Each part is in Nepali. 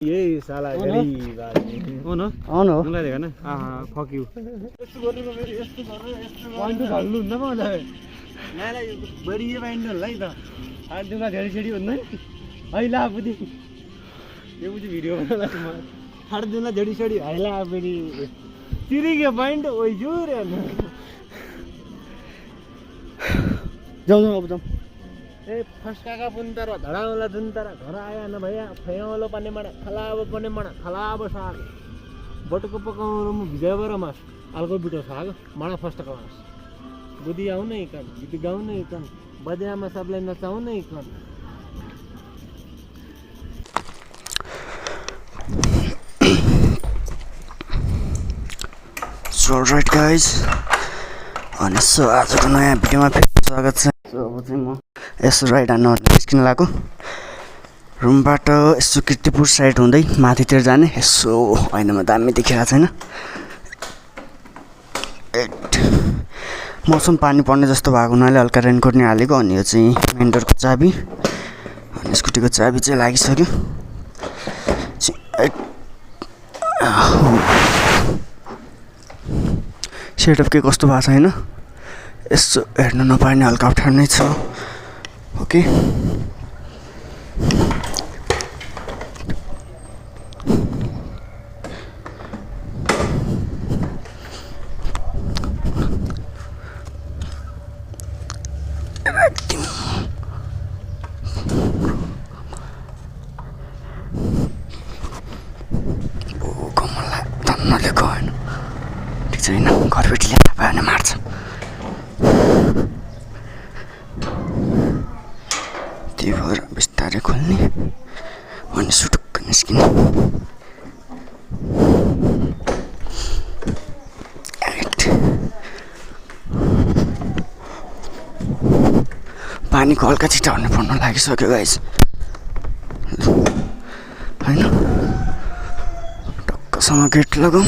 यही साला गरीब आदमी हो न मलाई देखा न फक यु यस्तो गर्नुको फेरि यस्तो गरेर यस्तो पॉइन्ट हाल्नु हुन्न पो मलाई नाला यो बढिए पाइन्छ होला है त हात दुगा धेरै छेडी भन्दै हैला आपुदी यो बुझी भिडियो बनाला म हात दुगा धेरै छेडी हैला आपुदी तिरी के पॉइंट ओइ जोर जाऊ अब जाऊ ए फस्काका पुन्तर धडावला जुन्तर घर आया न भैया फयावलो पाने मडा खलाब साग बटुको पकाउनु म भिजाबर मास अलको बिटो साग मडा फस्टको मास बुद्धि आउन इकन गीत गाउन इकन बजामा सबलाई नचाउन इकन सो राइट गाइज अनि सो आजको नयाँ भिडियोमा फेरि स्वागत छ। सो अब चाहिँ म यसो राइड हान्न निस्किन लागेको रुमबाट यसो किर्तिपुर साइड हुँदै माथितिर जाने यसो ऐनामा दामी देखिरहेको छैन मौसम पानी पर्ने जस्तो भएको हुनाले हल्का रेनकोट नि हालेको अनि यो चाहिँ मेन डोरको चाबी अनि स्कुटीको चाबी चाहिँ लागिसक्यो सेटअप के कस्तो भएको छैन यसो हेर्न नपाइने हल्का अप्ठ्यारो नै छ ओके मलाई धन्नले गएन ठिक छैन घरबेटीले थाहा पायो भने मार्छ त्यही भएर बिस्तारै खोल्ने अनि सुटुक्क निस्किने पानीको हल्का छिटा हुने पर्न लागिसक्यो गाइस होइन टक्कसँग गेट लगाउँ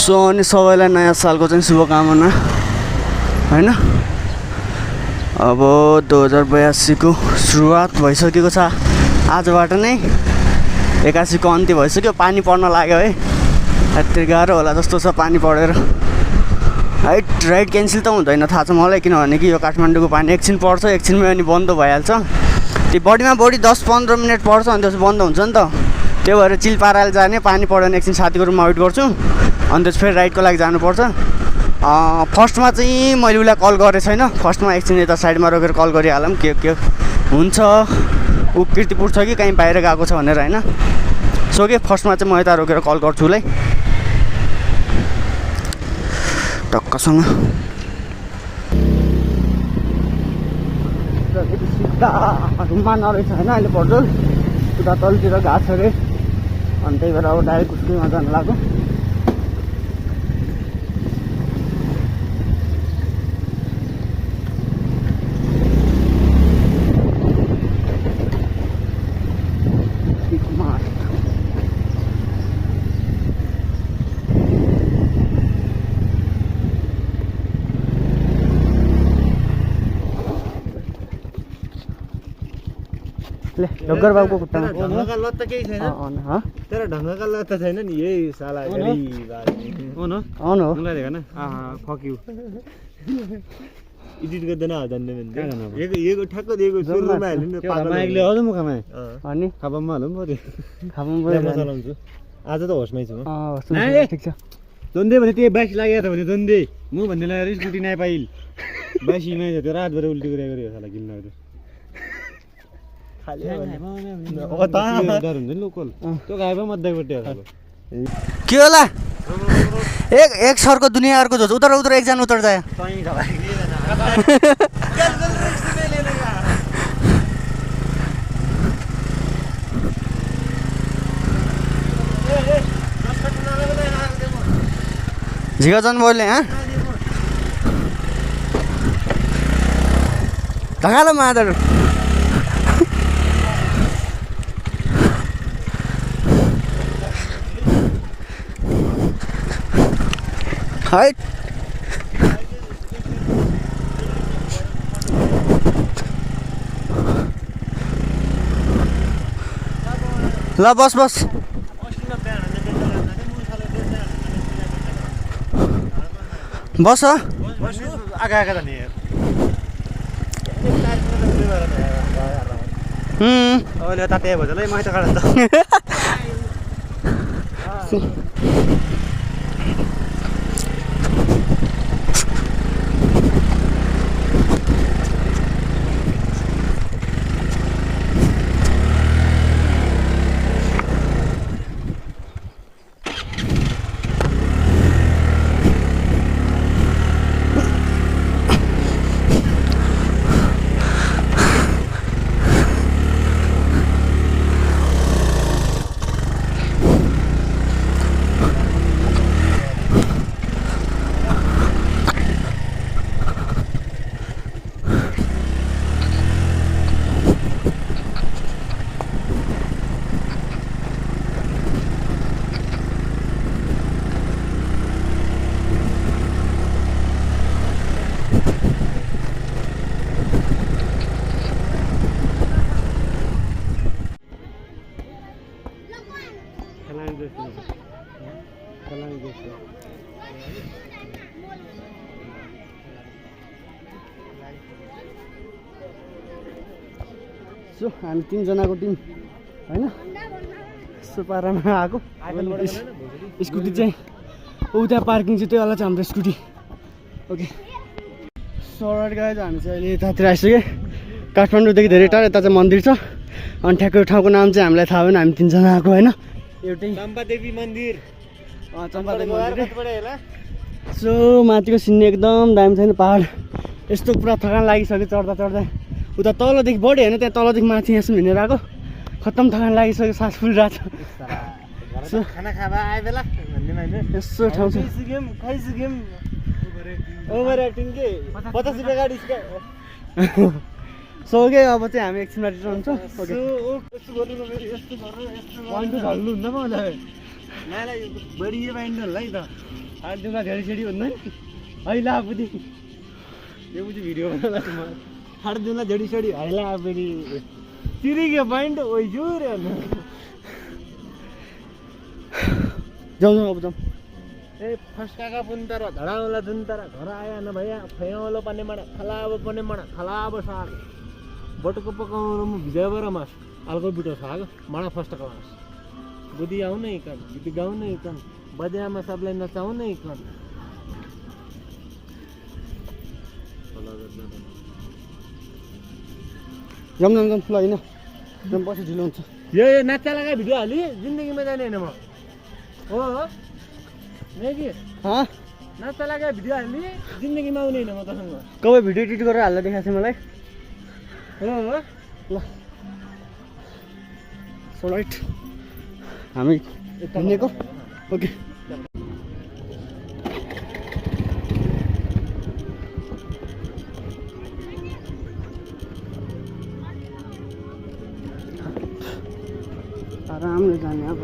सो अनि सबैलाई नयाँ सालको चाहिँ शुभकामना होइन अब 2082को सुरुवात भइसकेको छ आजबाट नै 81को अन्त्य भइसक्यो पानी पर्न लाग्यो है यति गाह्रो होला जस्तो छ पानी परेर राइड क्यान्सल त हुँदैन थाहा छ मलाई किनभने कि यो काठमाडौँको पानी एकछिन पर्छ एकछिनमै अनि बन्द भइहाल्छ त्यो बढीमा बढी 10-15 मिनट पर्छ अनि त्यसपछि बन्द हुन्छ नि त त्यो भएर चिल पाराले जाने पानी पर्यो भने एकछिन साथीको रुममा वेट गर्छु अनि त्यस फेरि राइडको लागि जानुपर्छ फर्स्टमा चाहिँ मैले उसलाई कल गरेँ छैन फर्स्टमा एकछिन यता साइडमा रोकेर कल गरिहालौँ के हुन्छ ऊ किर्तिपुर छ कि कहीँ बाहिर गएको छ भनेर होइन सो के फर्स्टमा चाहिँ म यता रोकेर कल गर्छु उसलाई टक्कसँग सिधा रुममा नरहेछ होइन अहिले पर्छ उता तलतिर घाँस अरे अनि त्यही भएर अब डाइरेक्ट स्कुलमा जानु लाग्यो ढङ्गर बाबुको खुट्टामा ढङ्गका लत त केही छैन तर ढङ्गका लत त छैन नि यही साला गरीब आदमी हो न मलाई देखा न फक यु एडिट गर्दैन हाल्दैन यो ठ्याक्क दिएको सुरुमा हाल्नु नि माइकले हो त मुखमा अनि खापममा हालौँ पर्यो खापममा चलाउँछु आज त होसमै छु म ठिक छ जन्दे भने त्यही बाइक लागेको छ भने जन्दे म भन्ने लागेर स्कुटी नै पाइल बाइसीमै छ त्यो रातभर उल्टी गरेको रे साला किन लाग्यो खाली डर हुन्छ नि लोकल त्यो गाए पो मध्यपट्टि के होला एक सरको दुनियाँ अर्को जोस् उधर उधर एकजना उतर जाए झिगाजन बोले हाँ ढकालो मादर हाइट ल बस बस बस आगा आगा जाने अहिले ताते भन्छ ल माइत काट्छ त सो हामी 3 जनाको टिम हैन सो पारामा आएको स्कुटी चाहिँ उता पार्किङ चाहिँ त्यो वाला चाहिँ हाम्रो scooty okay so right guys हामी चाहिँ अहिले यतातिर आइसक्यो काठमाडौँदेखि धेरै टाढा यता चाहिँ मन्दिर छ अनि ठ्याक्कै ठाउँको नाम चाहिँ हामीलाई थाहा भएन हामी 3 जना आएको हैन एउटै चम्पादेवी मन्दिर चम्पादेवी मन्दिर सो माथिको सिन्ने एकदम दामी छैन पहाड यस्तो पुरा थकान लागिसक्यो चढ्दा चढ्दा उता तलदेखि बढी होइन त्यहाँ तलदेखि माथि यहाँसम्म हिँडेर आएको खत्तम थकान लागिसक्यो सास फुलिरहेको छ खाना खाबा आए बेला यस्तो ठाउँ छ ओभर एक्टिङ के 50 रुपैयाँ गाडी सो के अब चाहिँ हामी एकछिनमा रिटर्न हुन्छ ओके यस्तो गर्नु फेरि यस्तो गरेर यस्तो पॉइन्ट हाल्नु हुन्न पो मलाई नाला बढी बाइन्ड होला है त हातमा धेरै छेडी हुन्न अहिले आफूले यो बुझी भिडियो बनाउला हाड दुला जडी सडी हाइला फेरि तिरिगे बाइन्ड ओइ जोरे जाउँ अब जाउँ ए फस्काका पुन तर धडाउला जुन तर घर आया न भैया फयाउलो पने मडा खलाब पने मडा खलाब साग बटुको पकाउनु म भिजाबर मास अलको बिटो साग मडा फस्ट क्लास बुद्धि आउन इकन गीत गाउन इकन बजामा सबलाई नचाउन इकन जाउँ ल होइन जाउँ पछि ढिलो हुन्छ यो नाच्चा लगा भिडियो हाली जिन्दगीमा जाने हैन म हो नेगी नाच्चा लगा भिडियो हाली जिन्दगीमा आउने हैन म तसँग कबै भिडियो एडिट गरेर हाल्दा देखाएको थियो मलाई हो ल सो राइट हामी हिँडेको ओके आरामले जाने अब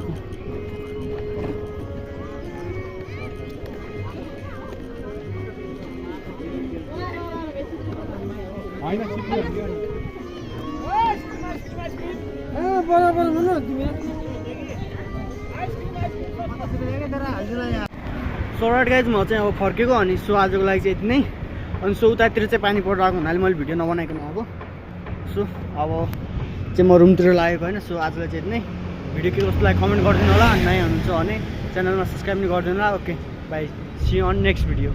बराबर भन्नु तिमी सो राइट गाइज म चाहिँ अब फर्केको अनि सो आजको लागि चाहिँ यति नै अनि सो उतातिर चाहिँ पानी परिरहेको हुनाले मैले भिडियो नबनाइकन आएको सो अब चाहिँ म रुमतिर लागेको होइन सो आजलाई चाहिँ यति नै भिडियो के कस्तो लागि कमेन्ट गरिदिनु होला अनि नयाँ हुनुहुन्छ भने च्यानलमा सब्सक्राइब पनि गरिदिनु होला okay bye see you on next video